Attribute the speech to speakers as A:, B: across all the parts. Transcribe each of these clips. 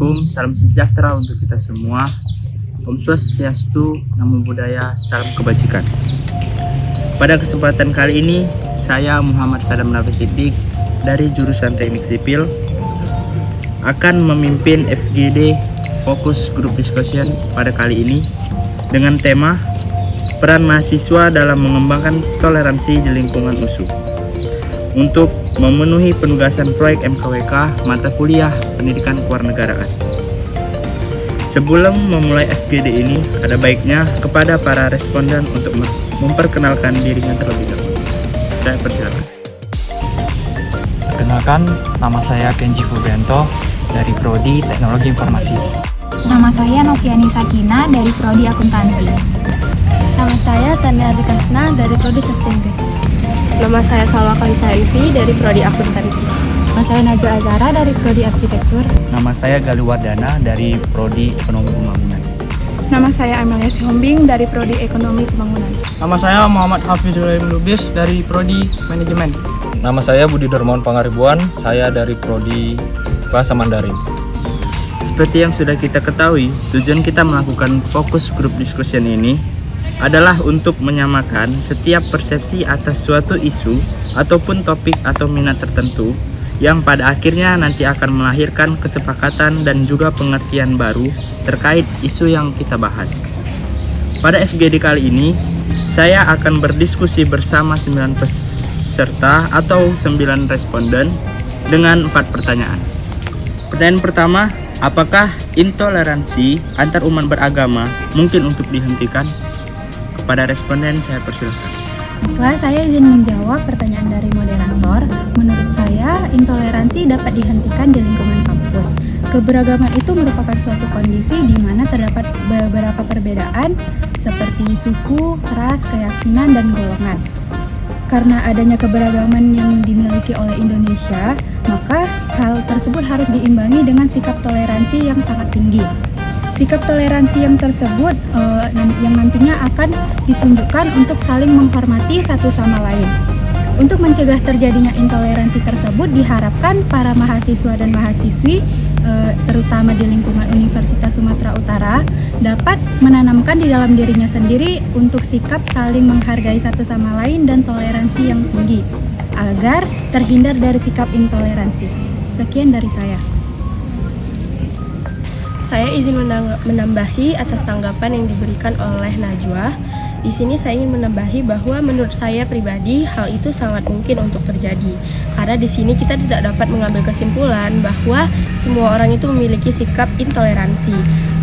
A: Assalamualaikum, salam sejahtera untuk kita semua. Om Swastiastu, Namo Buddhaya, salam kebajikan. Pada kesempatan kali ini, saya Muhammad Sadam Nafis Siddiq dari jurusan Teknik Sipil akan memimpin FGD Fokus Group Discussion pada kali ini dengan tema peran mahasiswa dalam mengembangkan toleransi di lingkungan USU untuk memenuhi penugasan proyek MKWK mata kuliah pendidikan kewarganegaraan. Sebelum memulai FGD ini, ada baiknya kepada para responden untuk memperkenalkan dirinya terlebih dahulu. Saya persilakan.
B: Perkenalkan, nama saya Kenji Fubrianto dari Prodi Teknologi Informasi.
C: Nama saya Noviani Sakina dari Prodi Akuntansi.
D: Nama saya Tania Adikasna dari Prodi Sastra Inggris.
E: Nama saya Salwa Kalisa Ivi dari Prodi Akuntansi.
C: Nama saya Najwa Azara dari Prodi Arsitektur.
B: Nama saya Galuh Wardana dari Prodi Ekonomi Pembangunan.
D: Nama saya Amelia Sihombing dari Prodi Ekonomi Pembangunan.
F: Nama saya Muhammad Hafizul Lubis dari Prodi Manajemen.
G: Nama saya Budi Darmawan Pangaribuan, saya dari Prodi Bahasa Mandarin.
A: Seperti yang sudah kita ketahui, tujuan kita melakukan fokus group discussion ini adalah untuk menyamakan setiap persepsi atas suatu isu ataupun topik atau minat tertentu yang pada akhirnya nanti akan melahirkan kesepakatan dan juga pengertian baru terkait isu yang kita bahas. Pada FGD kali ini, saya akan berdiskusi bersama 9 peserta atau 9 responden dengan 4 pertanyaan. Pertanyaan pertama, apakah intoleransi antar umat beragama mungkin untuk dihentikan? Kepada responden saya persilakan.
C: Setelah saya izin menjawab pertanyaan dari moderator, menurut saya intoleransi dapat dihentikan di lingkungan kampus. Keberagaman itu merupakan suatu kondisi di mana terdapat beberapa perbedaan seperti suku, ras, keyakinan, dan golongan. Karena adanya keberagaman yang dimiliki oleh Indonesia, maka hal tersebut harus diimbangi dengan sikap toleransi yang sangat tinggi. Sikap toleransi yang tersebut yang nantinya akan ditunjukkan untuk saling menghormati satu sama lain. Untuk mencegah terjadinya intoleransi tersebut, diharapkan para mahasiswa dan mahasiswi terutama di lingkungan Universitas Sumatera Utara dapat menanamkan di dalam dirinya sendiri untuk sikap saling menghargai satu sama lain dan toleransi yang tinggi agar terhindar dari sikap intoleransi. Sekian dari saya.
E: Saya izin menambahi atas tanggapan yang diberikan oleh Najwa. Di sini saya ingin menambahi bahwa menurut saya pribadi hal itu sangat mungkin untuk terjadi. Karena di sini kita tidak dapat mengambil kesimpulan bahwa semua orang itu memiliki sikap intoleransi.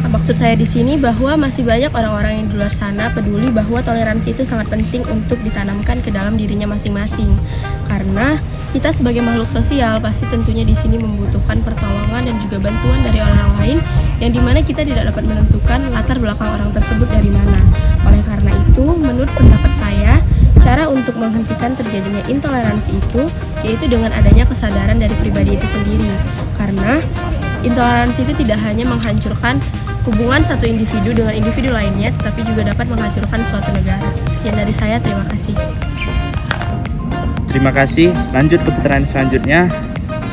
E: Maksud saya di sini bahwa masih banyak orang-orang yang di luar sana peduli bahwa toleransi itu sangat penting untuk ditanamkan ke dalam dirinya masing-masing. Karena kita sebagai makhluk sosial pasti tentunya di sini membutuhkan pertolongan dan juga bantuan dari orang lain yang dimana kita tidak dapat menentukan latar belakang orang tersebut dari mana. Oleh karena itu, menurut pendapat saya, cara untuk menghentikan terjadinya intoleransi itu yaitu dengan adanya kesadaran dari pribadi itu sendiri. Karena intoleransi itu tidak hanya menghancurkan hubungan satu individu dengan individu lainnya, tetapi juga dapat menghancurkan suatu negara. Sekian dari saya, terima kasih.
A: Terima kasih. Lanjut ke pertanyaan selanjutnya.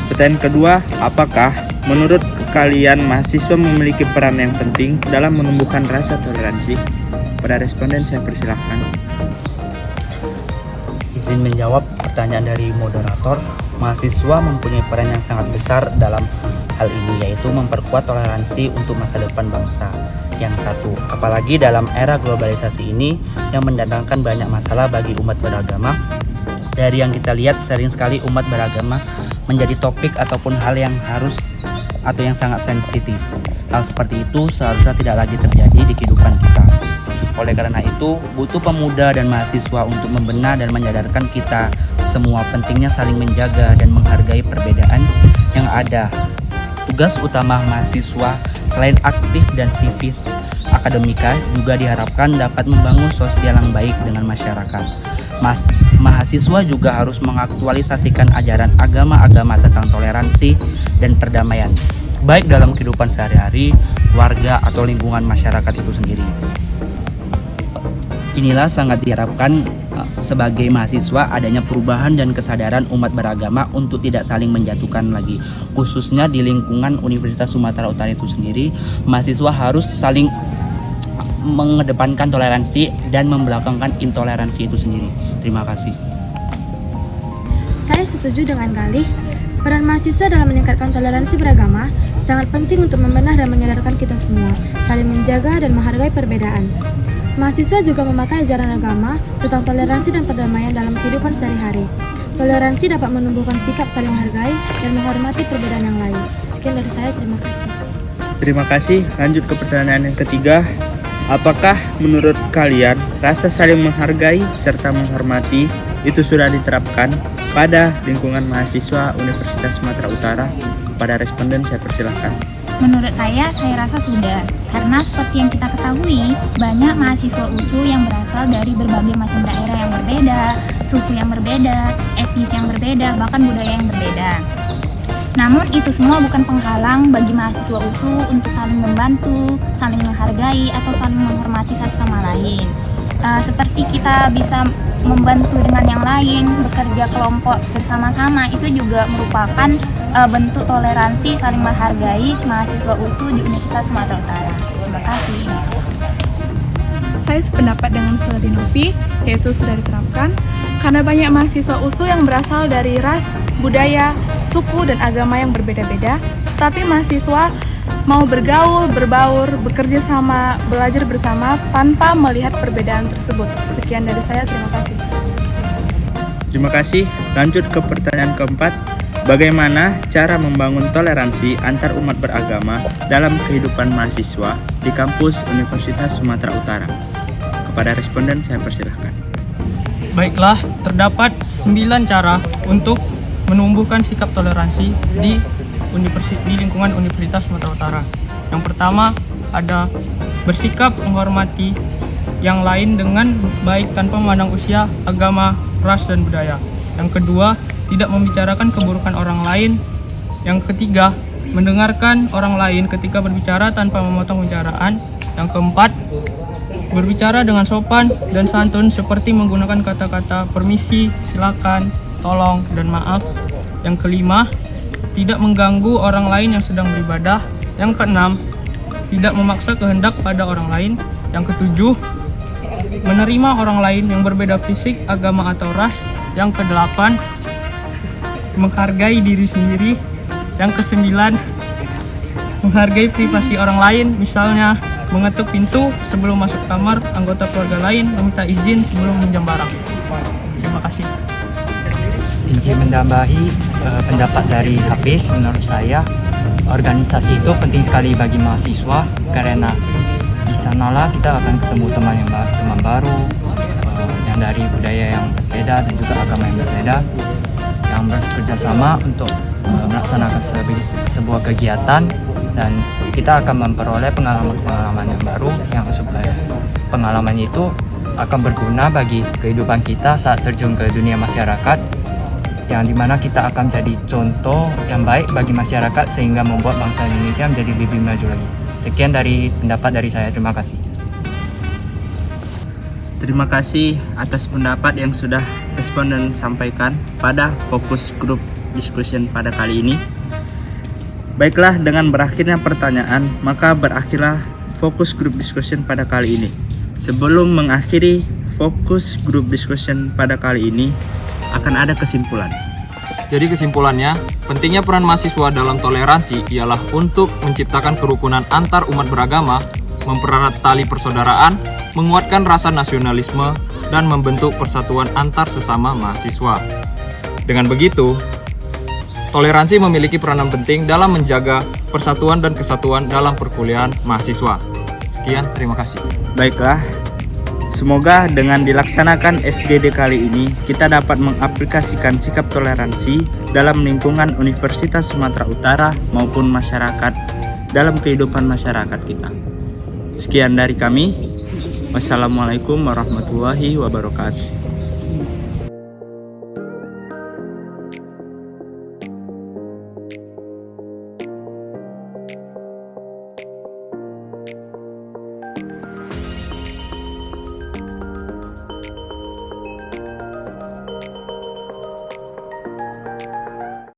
A: Pertanyaan kedua, apakah menurut kalian mahasiswa memiliki peran yang penting dalam menumbuhkan rasa toleransi? Pada responden saya persilahkan.
B: Izin menjawab pertanyaan dari moderator, mahasiswa mempunyai peran yang sangat besar dalam hal ini, yaitu memperkuat toleransi untuk masa depan bangsa. Yang satu, apalagi dalam era globalisasi ini yang mendatangkan banyak masalah bagi umat beragama. Dari yang kita lihat, sering sekali umat beragama menjadi topik ataupun hal yang harus atau yang sangat sensitif. Hal seperti itu seharusnya tidak lagi terjadi di kehidupan kita. Oleh karena itu, butuh pemuda dan mahasiswa untuk membenar dan menyadarkan kita semua pentingnya saling menjaga dan menghargai perbedaan yang ada. Tugas utama mahasiswa selain aktif dan sivis akademika juga diharapkan dapat membangun sosial yang baik dengan masyarakat. Mahasiswa juga harus mengaktualisasikan ajaran agama-agama tentang toleransi dan perdamaian, baik dalam kehidupan sehari-hari, warga atau lingkungan masyarakat itu sendiri. Inilah sangat diharapkan sebagai mahasiswa adanya perubahan dan kesadaran umat beragama untuk tidak saling menjatuhkan lagi. Khususnya di lingkungan Universitas Sumatera Utara itu sendiri, mahasiswa harus saling mengedepankan toleransi dan membelakangkan intoleransi itu sendiri. Terima kasih.
D: Saya setuju dengan Galih. Peran mahasiswa dalam meningkatkan toleransi beragama sangat penting untuk membenah dan menyadarkan kita semua, saling menjaga dan menghargai perbedaan. Mahasiswa juga memakai ajaran agama tentang toleransi dan perdamaian dalam kehidupan sehari-hari. Toleransi dapat menumbuhkan sikap saling menghargai dan menghormati perbedaan yang lain. Sekian dari saya, terima kasih.
A: Terima kasih. Lanjut ke pertanyaan yang ketiga. Apakah menurut kalian rasa saling menghargai serta menghormati itu sudah diterapkan pada lingkungan mahasiswa Universitas Sumatera Utara? Kepada responden saya persilahkan.
H: Menurut saya rasa sudah. Karena seperti yang kita ketahui, banyak mahasiswa USU yang berasal dari berbagai macam daerah yang berbeda, suku yang berbeda, etnis yang berbeda, bahkan budaya yang berbeda. Namun itu semua bukan penghalang bagi mahasiswa USU untuk saling membantu, saling menghargai, atau saling menghormati satu sama lain. Seperti kita bisa membantu dengan yang lain, bekerja kelompok bersama-sama, itu juga merupakan bentuk toleransi saling menghargai mahasiswa USU di Universitas Sumatera Utara. Terima kasih.
I: Saya sependapat dengan Saudari Novi, yaitu sudah diterapkan karena banyak mahasiswa USU yang berasal dari ras, budaya, suku, dan agama yang berbeda-beda, tapi mahasiswa mau bergaul, berbaur, bekerja sama, belajar bersama tanpa melihat perbedaan tersebut. Sekian dari saya, terima kasih.
A: Terima kasih. Lanjut ke pertanyaan keempat. Bagaimana cara membangun toleransi antar umat beragama dalam kehidupan mahasiswa di kampus Universitas Sumatera Utara? Kepada responden saya persilahkan.
F: Baiklah, terdapat 9 cara untuk menumbuhkan sikap toleransi di lingkungan Universitas Sumatera Utara. Yang pertama ada bersikap menghormati yang lain dengan baik tanpa memandang usia, agama, ras, dan budaya. Yang kedua, tidak membicarakan keburukan orang lain. Yang ketiga, mendengarkan orang lain ketika berbicara tanpa memotong pembicaraan. Yang keempat, berbicara dengan sopan dan santun seperti menggunakan kata-kata permisi, silakan, tolong, dan maaf. Yang kelima, tidak mengganggu orang lain yang sedang beribadah. Yang keenam, tidak memaksa kehendak pada orang lain. Yang ketujuh, menerima orang lain yang berbeda fisik, agama, atau ras. Yang kedelapan, menghargai diri sendiri. Yang kesembilan, menghargai privasi orang lain, misalnya mengetuk pintu sebelum masuk kamar anggota keluarga lain, meminta izin sebelum meminjam barang. Terima kasih.
B: Izin menambahi pendapat dari Hafiz, menurut saya organisasi itu penting sekali bagi mahasiswa karena di sanalah kita akan ketemu teman baru yang dari budaya yang berbeda dan juga agama yang berbeda, yang bekerja sama untuk melaksanakan sebuah kegiatan, dan kita akan memperoleh pengalaman-pengalaman yang baru yang supaya pengalaman itu akan berguna bagi kehidupan kita saat terjun ke dunia masyarakat, yang dimana kita akan jadi contoh yang baik bagi masyarakat sehingga membuat bangsa Indonesia menjadi lebih maju lagi. Sekian dari pendapat dari saya, terima kasih.
A: Terima kasih atas pendapat yang sudah responden sampaikan pada fokus group discussion pada kali ini. Baiklah, dengan berakhirnya pertanyaan, maka berakhirlah fokus group discussion pada kali ini. Sebelum mengakhiri fokus group discussion pada kali ini, akan ada kesimpulan.
G: Jadi kesimpulannya, pentingnya peran mahasiswa dalam toleransi ialah untuk menciptakan kerukunan antar umat beragama, mempererat tali persaudaraan, menguatkan rasa nasionalisme, dan membentuk persatuan antar sesama mahasiswa. Dengan begitu, toleransi memiliki peranan penting dalam menjaga persatuan dan kesatuan dalam perkuliahan mahasiswa. Sekian, terima kasih.
A: Baiklah, semoga dengan dilaksanakan FGD kali ini, kita dapat mengaplikasikan sikap toleransi dalam lingkungan Universitas Sumatera Utara maupun masyarakat dalam kehidupan masyarakat kita. Sekian dari kami. Wassalamualaikum warahmatullahi wabarakatuh.